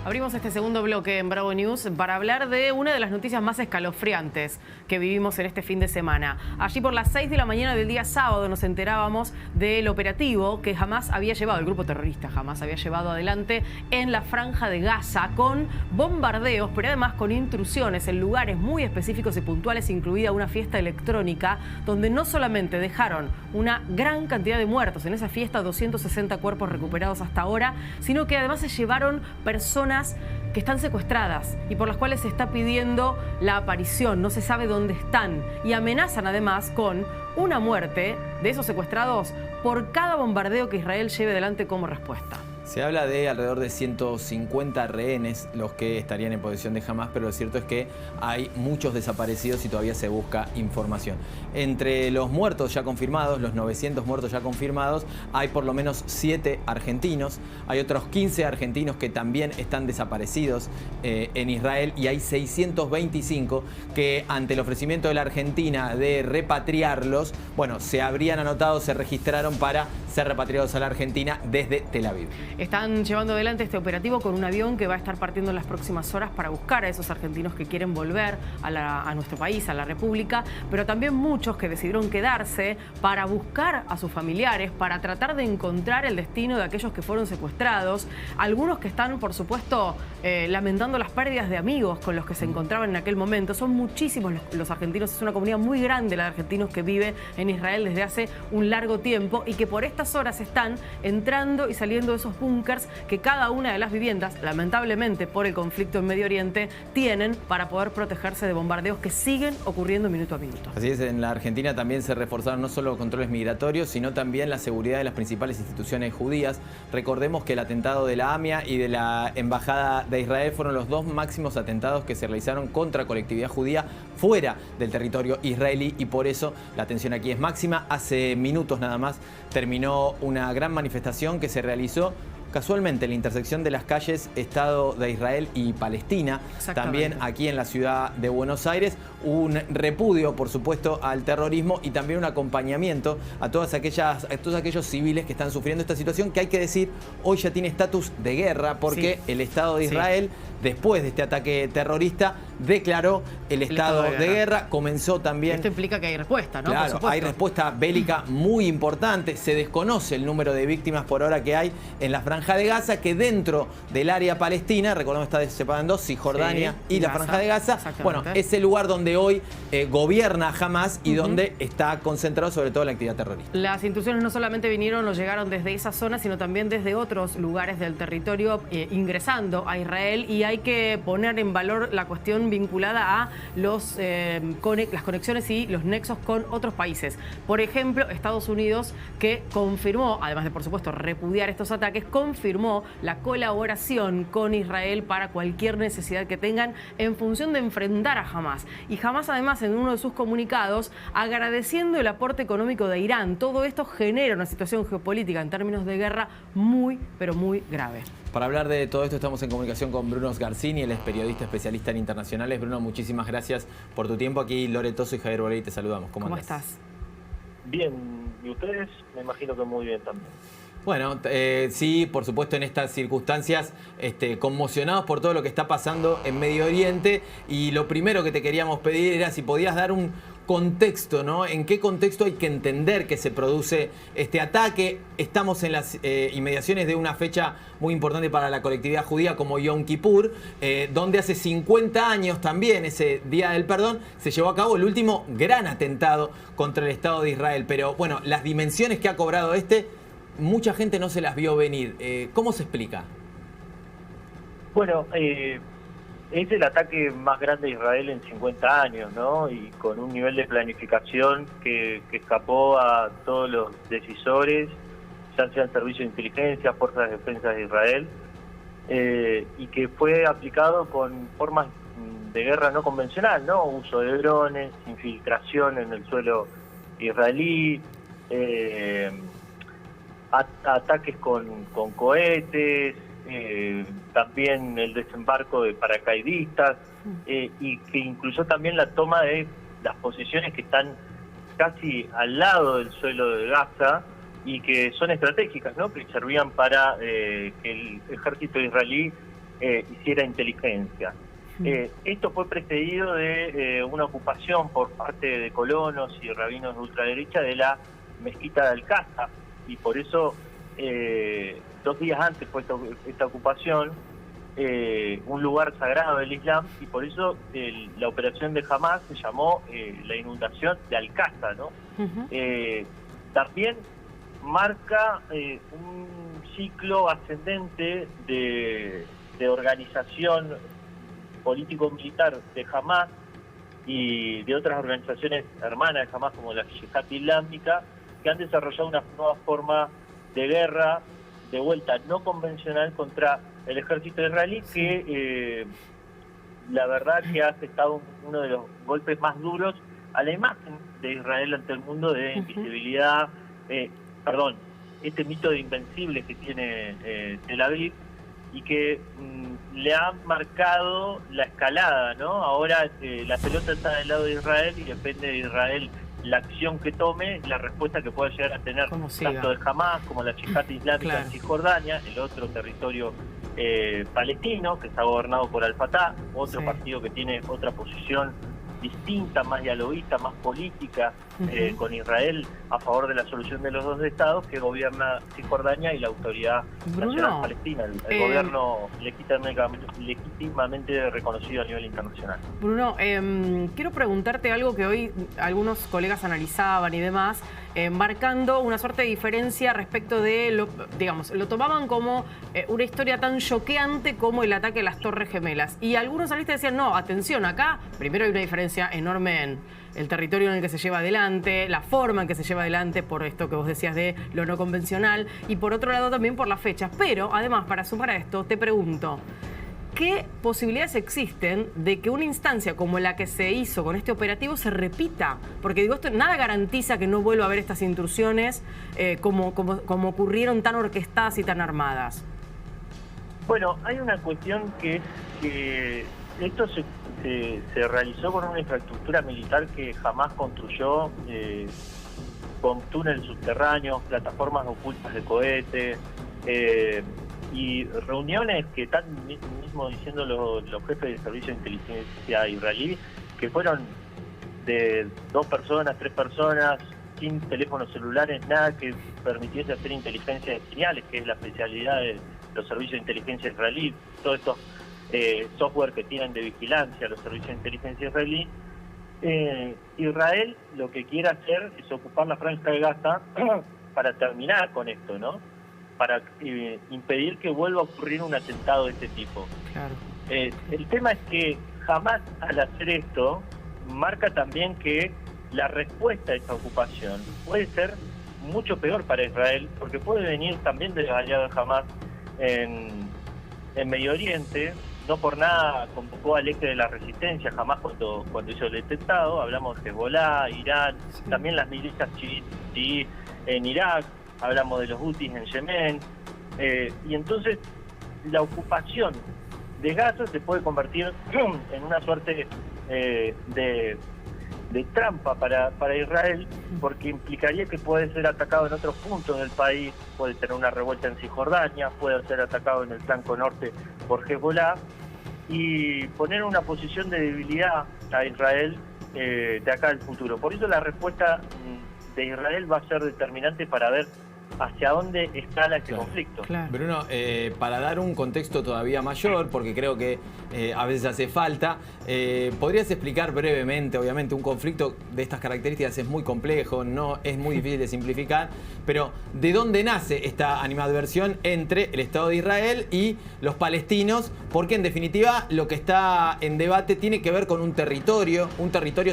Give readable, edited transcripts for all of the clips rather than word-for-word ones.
Abrimos este segundo bloque en Bravo News para hablar de una de las noticias más escalofriantes que vivimos en este fin de semana. Allí por las 6 de la mañana del día sábado nos enterábamos del operativo que Hamás había llevado, el grupo terrorista Hamás había llevado adelante en la Franja de Gaza con bombardeos, pero además con intrusiones en lugares muy específicos y puntuales, incluida una fiesta electrónica, donde no solamente dejaron una gran cantidad de muertos en esa fiesta, 260 cuerpos recuperados hasta ahora, sino que además se llevaron personas que están secuestradas y por las cuales se está pidiendo la aparición, no se sabe dónde están, y amenazan además con una muerte de esos secuestrados por cada bombardeo que Israel lleve adelante como respuesta. Se habla de alrededor de 150 rehenes los que estarían en posesión de Hamás, pero lo cierto es que hay muchos desaparecidos y todavía se busca información. Entre los muertos ya confirmados, los 900 muertos ya confirmados, hay por lo menos 7 argentinos, hay otros 15 argentinos que también están desaparecidos en Israel, y hay 625 que ante el ofrecimiento de la Argentina de repatriarlos, bueno, se habrían anotado, se registraron para ser repatriados a la Argentina desde Tel Aviv. Están llevando adelante este operativo con un avión que va a estar partiendo en las próximas horas para buscar a esos argentinos que quieren volver a nuestro país, a la República, pero también muchos que decidieron quedarse para buscar a sus familiares, para tratar de encontrar el destino de aquellos que fueron secuestrados. Algunos que están, por supuesto, lamentando las pérdidas de amigos con los que se encontraban en aquel momento. Son muchísimos los argentinos, es una comunidad muy grande la de argentinos que vive en Israel desde hace un largo tiempo y que por estas horas están entrando y saliendo de esos búnkers que cada una de las viviendas, lamentablemente por el conflicto en Medio Oriente, tienen para poder protegerse de bombardeos que siguen ocurriendo minuto a minuto. Así es, en la Argentina también se reforzaron no solo controles migratorios, sino también la seguridad de las principales instituciones judías. Recordemos que el atentado de la AMIA y de la Embajada de Israel fueron los dos máximos atentados que se realizaron contra colectividad judía fuera del territorio israelí, y por eso la tensión aquí es máxima. Hace minutos nada más terminó una gran manifestación que se realizó casualmente en la intersección de las calles Estado de Israel y Palestina, también aquí en la ciudad de Buenos Aires. Un repudio, por supuesto, al terrorismo y también un acompañamiento a todos aquellos civiles que están sufriendo esta situación, que hay que decir, hoy ya tiene estatus de guerra, porque el Estado de Israel, después de este ataque terrorista, declaró el estado de guerra. Comenzó también... Esto implica que hay respuesta, ¿no? Claro, hay respuesta bélica muy importante. Se desconoce el número de víctimas por hora que hay en la Franja de Gaza, que dentro del área palestina, recordemos, está separada en dos, Cisjordania y la Franja de Gaza, bueno, es el lugar donde hoy gobierna Hamás y donde está concentrado sobre todo la actividad terrorista. Las intrusiones no solamente vinieron o llegaron desde esa zona, sino también desde otros lugares del territorio, ingresando a Israel, y hay que poner en valor la cuestión vinculada a las conexiones y los nexos con otros países. Por ejemplo, Estados Unidos, que confirmó, además de por supuesto repudiar estos ataques, confirmó la colaboración con Israel para cualquier necesidad que tengan en función de enfrentar a Hamás. Y Hamás, además, en uno de sus comunicados, agradeciendo el aporte económico de Irán. Todo esto genera una situación geopolítica en términos de guerra muy, pero muy grave. Para hablar de todo esto estamos en comunicación con Bruno Sgarzini, él es periodista especialista en internacionales. Bruno, muchísimas gracias por tu tiempo. Aquí Lore Toso y Javier Borelli te saludamos. ¿Cómo estás? Bien, ¿y ustedes? Me imagino que muy bien también. Bueno, sí, por supuesto, en estas circunstancias conmocionados por todo lo que está pasando en Medio Oriente, y lo primero que te queríamos pedir era si podías dar un contexto, ¿no? ¿En qué contexto hay que entender que se produce este ataque? Estamos en las inmediaciones de una fecha muy importante para la colectividad judía como Yom Kippur, donde hace 50 años también, ese Día del Perdón, se llevó a cabo el último gran atentado contra el Estado de Israel. Pero bueno, las dimensiones que ha cobrado mucha gente no se las vio venir. ¿Cómo se explica? Bueno, es el ataque más grande de Israel en 50 años, ¿no? Y con un nivel de planificación que escapó a todos los decisores, ya sean servicios de inteligencia, fuerzas de defensa de Israel, y que fue aplicado con formas de guerra no convencional, ¿no? Uso de drones, infiltración en el suelo israelí, ataques con cohetes, también el desembarco de paracaidistas, y que incluyó también la toma de las posiciones que están casi al lado del suelo de Gaza y que son estratégicas, ¿no? Que servían para que el ejército israelí hiciera inteligencia. Esto fue precedido de una ocupación por parte de colonos y rabinos de ultraderecha de la mezquita de Al-Aqsa, y por eso 2 días antes fue esta ocupación, un lugar sagrado del Islam, y por eso la operación de Hamás se llamó la inundación de Al-Aqsa, ¿no? También marca un ciclo ascendente de organización político-militar de Hamás y de otras organizaciones hermanas de Hamás, como la Yihad Islámica, que han desarrollado una nueva forma de guerra, de vuelta no convencional, contra el ejército israelí, que la verdad que ha afectado uno de los golpes más duros a la imagen de Israel ante el mundo, de invisibilidad, este mito de invencible que tiene Tel Aviv, y que le ha marcado la escalada, ¿no? Ahora la pelota está del lado de Israel y depende de Israel la acción que tome, la respuesta que pueda llegar a tener tanto de Hamás como la Yihad Islámica en Cisjordania, el otro territorio palestino que está gobernado por Al-Fatah, otro partido que tiene otra posición distinta, más dialoguista, más política, con Israel a favor de la solución de los 2 estados, que gobierna Cisjordania y la Autoridad Nacional Palestina, el gobierno legítimamente reconocido a nivel internacional. Bruno, quiero preguntarte algo que hoy algunos colegas analizaban y demás, marcando una suerte de diferencia respecto de, lo tomaban como una historia tan choqueante como el ataque a las Torres Gemelas. Y algunos analistas decían, no, atención, acá primero hay una diferencia enorme en el territorio en el que se lleva adelante, la forma en que se lleva adelante, por esto que vos decías de lo no convencional, y por otro lado también por las fechas. Pero además, para sumar a esto, te pregunto, ¿qué posibilidades existen de que una instancia como la que se hizo con este operativo se repita? Porque digo, esto nada garantiza que no vuelva a haber estas intrusiones como ocurrieron, tan orquestadas y tan armadas. Bueno, hay una cuestión que es que esto se realizó con una infraestructura militar que jamás construyó, con túneles subterráneos, plataformas ocultas de cohetes, y reuniones que están mismo diciendo los jefes de servicio de inteligencia israelí, que fueron de 2 personas, 3 personas, sin teléfonos celulares, nada que permitiese hacer inteligencia de señales, que es la especialidad de los servicios de inteligencia israelí, todos estos software que tienen de vigilancia los servicios de inteligencia israelí. Israel lo que quiere hacer es ocupar la franja de Gaza para terminar con esto, ¿no? Para impedir que vuelva a ocurrir un atentado de este tipo. Claro. El tema es que jamás, al hacer esto, marca también que la respuesta a esta ocupación puede ser mucho peor para Israel, porque puede venir también de los aliados de Hamás en Medio Oriente. No por nada convocó al eje de la resistencia Hamás cuando hizo el atentado. Hablamos de Hezbollah, Irán, también las milicias chií en Irak, hablamos de los Houthis en Yemen, y entonces la ocupación de Gaza se puede convertir en una suerte de trampa para Israel, porque implicaría que puede ser atacado en otros puntos del país, puede tener una revuelta en Cisjordania, puede ser atacado en el flanco norte por Hezbollah, y poner una posición de debilidad a Israel de acá al futuro. Por eso la respuesta de Israel va a ser determinante para ver hacia dónde escala este conflicto. Claro. Bruno, para dar un contexto todavía mayor, porque creo que a veces hace falta, ¿podrías explicar brevemente? Obviamente un conflicto de estas características es muy complejo, no es muy difícil de simplificar, pero ¿de dónde nace esta animadversión entre el Estado de Israel y los palestinos? Porque en definitiva lo que está en debate tiene que ver con un territorio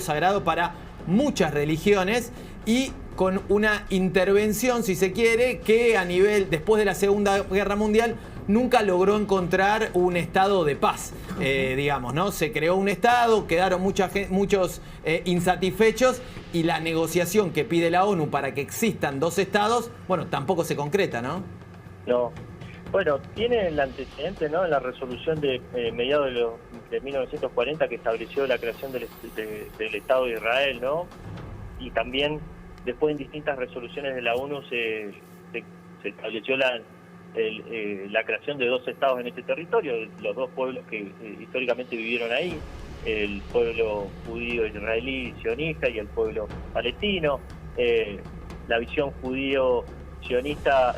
sagrado para muchas religiones, y con una intervención, si se quiere, que a nivel, después de la Segunda Guerra Mundial, nunca logró encontrar un estado de paz, digamos, ¿no? Se creó un estado, quedaron muchos insatisfechos, y la negociación que pide la ONU para que existan 2 estados, bueno, tampoco se concreta, ¿no? No. Bueno, tiene el antecedente, ¿no?, en la resolución de mediados de 1940 que estableció la creación del Estado de Israel, ¿no? Y también después en distintas resoluciones de la ONU se estableció la creación de 2 estados en este territorio, los 2 pueblos que históricamente vivieron ahí, el pueblo judío israelí sionista y el pueblo palestino. La visión judío-sionista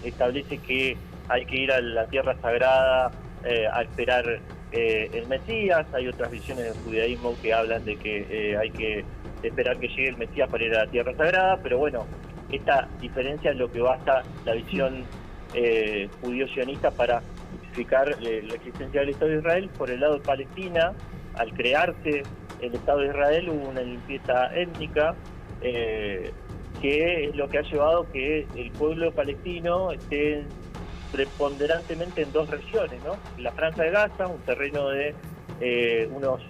establece que hay que ir a la tierra sagrada a esperar el Mesías. Hay otras visiones del judaísmo que hablan de que hay que esperar que llegue el Mesías para ir a la tierra sagrada, pero bueno, esta diferencia es lo que basa la visión judío-sionista para justificar la existencia del Estado de Israel. Por el lado de Palestina, al crearse el Estado de Israel hubo una limpieza étnica que es lo que ha llevado que el pueblo palestino esté preponderantemente en 2 regiones, ¿no? La Franja de Gaza, un terreno de unos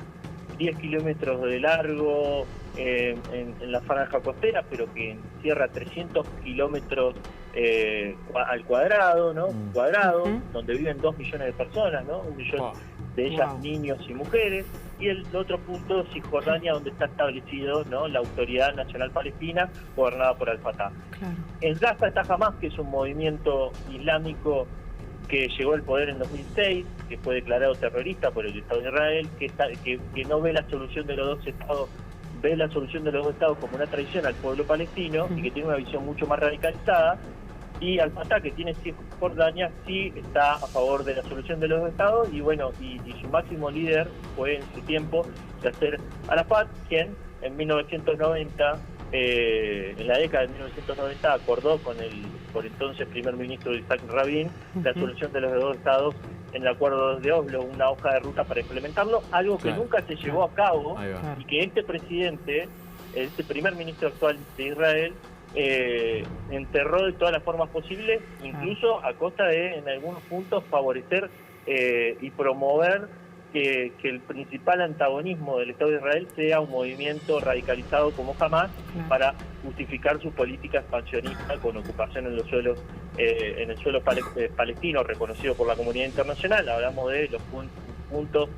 10 kilómetros de largo en la franja costera, pero que encierra 300 kilómetros al cuadrado, ¿no? Donde viven 2 millones de personas, ¿no? 1 millón de ellas niños y mujeres. Y el otro punto, Cisjordania, donde está establecido, ¿no?, la Autoridad Nacional Palestina, gobernada por Al-Fatah. Claro. En Gaza está Hamas, que es un movimiento islámico que llegó al poder en 2006, que fue declarado terrorista por el Estado de Israel, que no ve la solución de los 2 estados, ve la solución de los 2 estados como una traición al pueblo palestino y que tiene una visión mucho más radicalizada. Y Al-Fatah, que tiene Cisjordania, sí está a favor de la solución de los 2 estados, y bueno, y su máximo líder fue en su tiempo Yasser Arafat, quien en 1990, en la década de 1990, acordó con el por entonces primer ministro Isaac Rabin la solución de los 2 estados en el acuerdo de Oslo, una hoja de ruta para implementarlo, algo que nunca se llevó a cabo, y que este presidente, este primer ministro actual de Israel, enterró de todas las formas posibles, incluso a costa de, en algunos puntos, favorecer y promover que el principal antagonismo del Estado de Israel sea un movimiento radicalizado como Hamas, para justificar su política expansionista con ocupación en los suelos, en el suelo palestino reconocido por la comunidad internacional. Hablamos de los puntos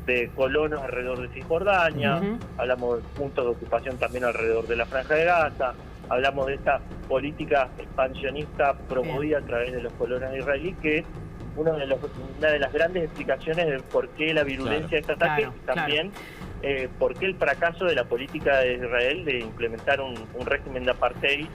de colonos alrededor de Cisjordania, hablamos de puntos de ocupación también alrededor de la Franja de Gaza. Hablamos de esta política expansionista promovida a través de los colonos israelíes, que es una de las grandes explicaciones de por qué la virulencia de este ataque, también por qué el fracaso de la política de Israel de implementar un régimen de apartheid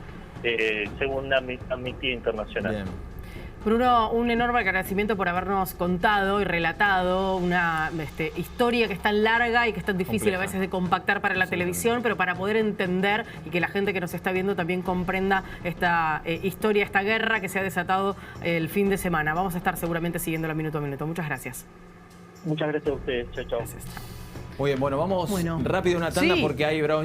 según Amnistía Internacional. Bien. Bruno, un enorme agradecimiento por habernos contado y relatado una historia que es tan larga y que es tan difícil a veces de compactar para la televisión, pero para poder entender y que la gente que nos está viendo también comprenda esta historia, esta guerra que se ha desatado el fin de semana. Vamos a estar seguramente siguiéndola minuto a minuto. Muchas gracias. Muchas gracias a ustedes. Chao, chao. Muy bien, bueno, vamos rápido a una tanda porque hay Brown